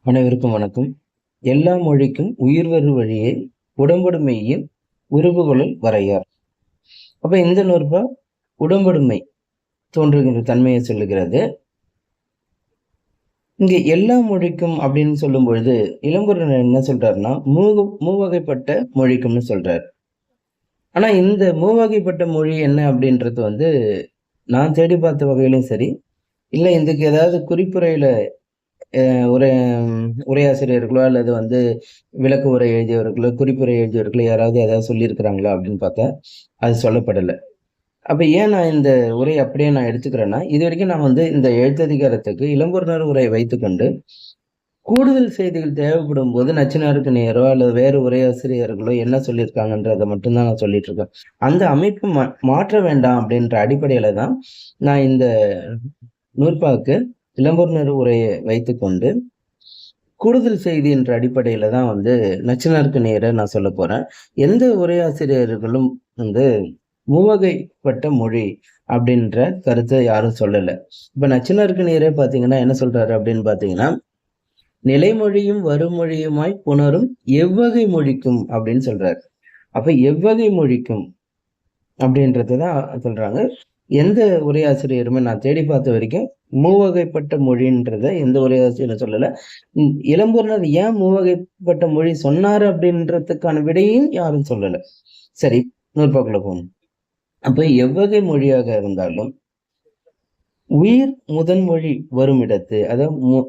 அனைவருக்கும் வணக்கம். எல்லா மொழிக்கும் உயிர்வரு வழியை உடம்படுமையின் உருவுகளுள் வரையார். அப்ப இந்த நூற்பா உடம்படுமை தோன்றுகின்ற தன்மையை சொல்லுகிறது. இங்க எல்லா மொழிக்கும் அப்படின்னு சொல்லும் பொழுது இளம்பூரணர் என்ன சொல்றாருன்னா மூவகைப்பட்ட மொழிக்கும்னு சொல்றாரு. ஆனா இந்த மூவகைப்பட்ட மொழி என்ன அப்படின்றது நான் தேடி பார்த்த வகையிலும் சரி, இல்லை இதுக்கு ஏதாவது குறிப்புரையில உரை உரையாசிரியர்களோ அல்லது விளக்க உரை எழுதியவர்களோ குறிப்புரை எழுதியவர்களோ யாராவது ஏதாவது சொல்லியிருக்கிறாங்களா அப்படின்னு பார்த்தா அது சொல்லப்படலை. அப்ப ஏன் நான் இந்த உரை அப்படியே நான் எடுத்துக்கிறேன்னா, இது வரைக்கும் நான் இந்த எழுத்ததிகாரத்துக்கு இளம்பூரணர் உரையை வைத்துக்கொண்டு கூடுதல் செய்திகள் தேவைப்படும் போது நச்சினாருக்கு நேரோ அல்லது வேறு உரையாசிரியர்களோ என்ன சொல்லியிருக்காங்கன்றதை மட்டும்தான் நான் சொல்லிட்டு இருக்கேன். அந்த அமைப்பு மாற்ற வேண்டாம் அப்படின்ற அடிப்படையில தான் நான் இந்த நூற்பாக்கு இளம்பூரணர் உரையை வைத்துக்கொண்டு கூடுதல் செய்தி என்ற அடிப்படையில தான் நச்சினாருக்கு நேர நான் சொல்ல போறேன். எந்த உரையாசிரியர்களும் மூவகைப்பட்ட மொழி அப்படின்ற கருத்தை யாரும் சொல்லல. இப்ப நச்சினாருக்கு நேரே பாத்தீங்கன்னா என்ன சொல்றாரு அப்படின்னு பாத்தீங்கன்னா, நிலைமொழியும் வருமொழியுமாய் புணரும் எவ்வகை மொழிக்கும் அப்படின்னு சொல்றாரு. அப்ப எவ்வகை மொழிக்கும் அப்படின்றதுதான் சொல்றாங்க. எந்த உரையாசிரியருமே நான் தேடி பார்த்த வரைக்கும் மூவகைப்பட்ட மொழின்றத எந்த உரையாசிரியரும் சொல்லல. இளம்பூரணர் ஏன் மூவகைப்பட்ட மொழி சொன்னாரு அப்படின்றதுக்கான விடையும் யாரும் சொல்லல. சரி, நூற்பாக்குள்ள போகணும். அப்ப எவ்வகை மொழியாக இருந்தாலும் உயிர் முதன்மொழி வரும் இடத்து, அதாவது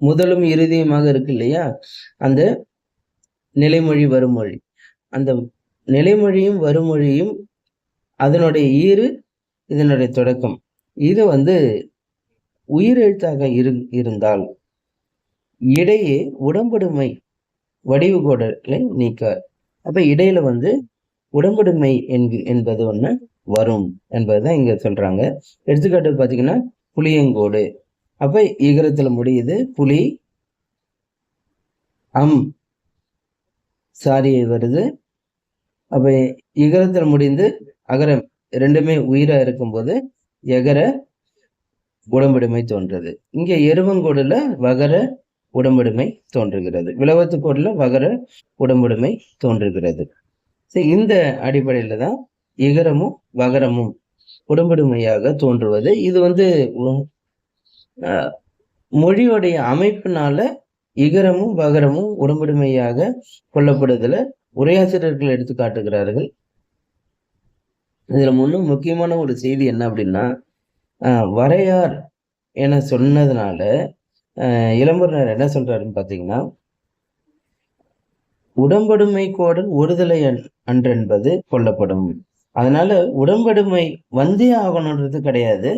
முதலும் இறுதியுமாக இருக்கு இல்லையா, அந்த நிலைமொழி வருமொழி, அந்த நிலைமொழியும் வருமொழியும் அதனுடைய ஈறு இதனுடைய தொடக்கம், இது உயிரெழுத்தாக இருந்தால் இடையே உடம்படுமை வடிவு கோடலை நீக்கார். அப்ப இடையில உடம்படுமை என்பது ஒண்ணு வரும் என்பதுதான் இங்க சொல்றாங்க. எடுத்துக்காட்டு பாத்தீங்கன்னா புளியங்கோடு, அப்ப இகரத்துல முடியுது, புலி சாரியை வருது. அப்ப இகரத்துல முடிந்து அகரம் ரெண்டுமே உயிரா இருக்கும்போது எகர உடம்படுமை தோன்றது. இங்க எருவங்கோடுல வகர உடம்படுமை தோன்றுகிறது, விளவத்துக்கோடுல வகர உடம்படுமை தோன்றுகிறது. இந்த அடிப்படையில தான் இகரமும் வகரமும் உடம்படுமையாக தோன்றுவது. இது மொழியுடைய அமைப்பினால இகரமும் வகரமும் உடம்படுமையாக கொள்ளப்படுதல உரையாசிரியர்கள் எடுத்து காட்டுகிறார்கள். இதுல முக்கியமான ஒரு செய்தி என்ன அப்படின்னா, வரையார் என சொன்னதுனால இளம்பூரணர் என்ன சொல்றாருன்னு பாத்தீங்கன்னா, உடம்படுமை கோடல் ஒருதலை அன்றென்பது கொள்ளப்படும். அதனால உடம்படுமை வந்தே ஆகணுன்றது கிடையாது.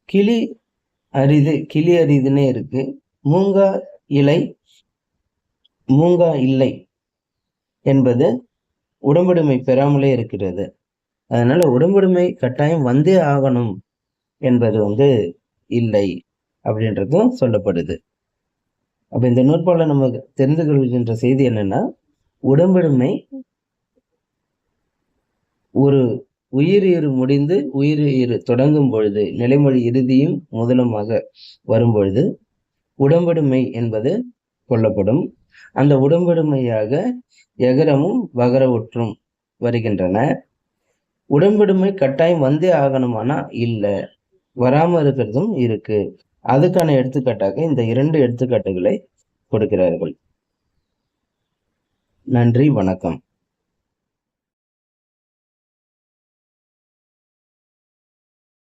கிளி அரிதுன்னே இருக்கு. மூங்கா இல்லை என்பது உடம்படுமை பெறாமலே இருக்கிறது. அதனால உடம்படுமை கட்டாயம் வந்தே ஆகணும் என்பது இல்லை அப்படின்றதும் சொல்லப்படுது. அப்ப இந்த நூற்பால நம்ம தெரிந்து கொள்கின்ற செய்தி என்னன்னா, உடம்படுமை ஒரு உயிர் முடிந்து உயிர் தொடங்கும் பொழுது, நிலைமொழி இறுதியும் முதலுமாக வரும் பொழுது உடம்படுமை என்பது கொள்ளப்படும். அந்த உடம்படுமையாக எகரமும் வகர ஒற்றும் வருகின்றன. உடம்படுமை கட்டாயம் வந்தே ஆகணுமானா இல்லை, வராம இருக்கிறதும் இருக்கு. அதுக்கான எடுத்துக்காட்டாக இந்த 2 எடுத்துக்காட்டுகளை கொடுக்கிறார்கள். நன்றி, வணக்கம்.